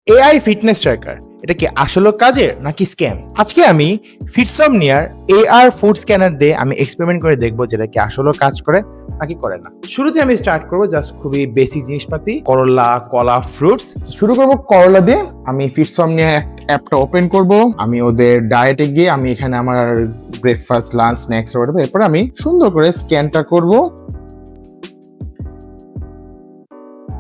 AI fitness tracker এটা কি আসলে কাজের নাকি স্ক্যাম? আজকে আমি ফিটসমনিয়ার এআর ফুড স্ক্যানার দিয়ে আমি এক্সপেরিমেন্ট করে দেখবো যেটা কি আসলে কাজ করে নাকি করে না। শুরুতে আমি স্টার্ট করবো জাস্ট খুবই বেসিক জিনিসপাতি, করলা, কলা, ফ্রুটস। শুরু করবো করলা দিয়ে। আমি ফিটসমনিয়া অ্যাপটা ওপেন করব। আমি ওদের ডায়েটে গিয়ে আমি এখানে আমার ব্রেকফাস্ট, লাঞ্চ, স্ন্যাক্স অর্ডার করব। এরপর আমি সুন্দর করে স্ক্যানটা করব।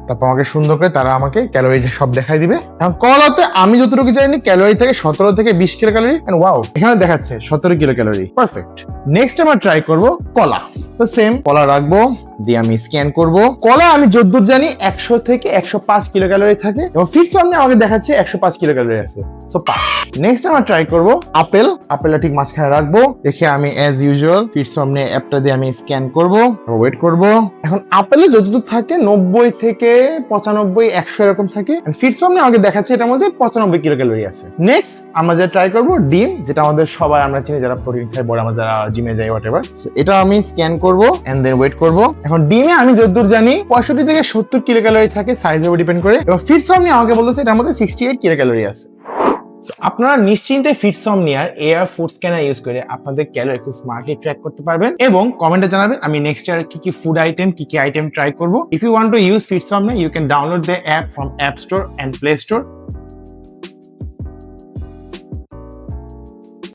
তারপর আমাকে সুন্দর করে তারা আমাকে ক্যালোরিটা সব দেখাই দিবে। এখন কলাতে আমি যতটুকু জানি ক্যালোরি থেকে 17 থেকে 20 কিলো ক্যালোরি। এন্ড ওয়াও, এখানে দেখাচ্ছে 17 কিলো ক্যালোরি। পারফেক্ট। নেক্সট আমরা ট্রাই করব কলা। তো সেম কলা রাখবো, দিয়ে আমি স্ক্যান করব। কলা আমি যতদূর জানি 100 থেকে 105 কিলো ক্যালোরি থাকে এবং ফিটসমনিয়া আমাকে দেখাচ্ছে 105 কিলো ক্যালোরি আছে। So pass. নেক্সট আমরা ট্রাই করব আপেল। আপেলটা ঠিক মাঝখানে রাখবো, রেখে আমি অ্যাজ ইউজুয়াল ফিটসমনিয়া অ্যাপটা দিয়ে আমি স্ক্যান করব, ওয়েট করব। এখন আপেলে যতদূর থাকে 90 থেকে 95, 100 এরকম থাকে। ফিটসমনিয়া আমাকে দেখাচ্ছে এটার মধ্যে 95 কিলো ক্যালোরি আছে। নেক্সট আমরা যেটা ট্রাই করব ডিম, যেটা আমাদের সবাই আমরা চিনি যারা প্রোটিন খাই, বড় আমরা যারা জিমে যাই হোয়াটএভার। সো এটা আমি স্ক্যান করব এন্ড দেন ওয়েট করব। এখন ডিমে আমি যতদূর জানি 65 থেকে 70 কিলো ক্যালোরি থাকে, সাইজের উপর ডিপেন্ড করে। এবং ফিটসমনিয়া আমাকে বলতেছে এটার মধ্যে 68 কিলো ক্যালোরি আছে। আপনারা নিশ্চিন্তে ফিটসমনিয়ার এআর ফুড স্ক্যানার ইউজ করে আপনাদের ক্যালোরি খুব স্মার্টলি ট্র্যাক করতে পারবেন এবং কমেন্টে জানাবেন আমি নেক্সট ইয়ার কি কি ফুড আইটেম, কি কি আইটেম ট্রাই করব। If you want to use Fitsomnia, you can download the app from App Store and Play store.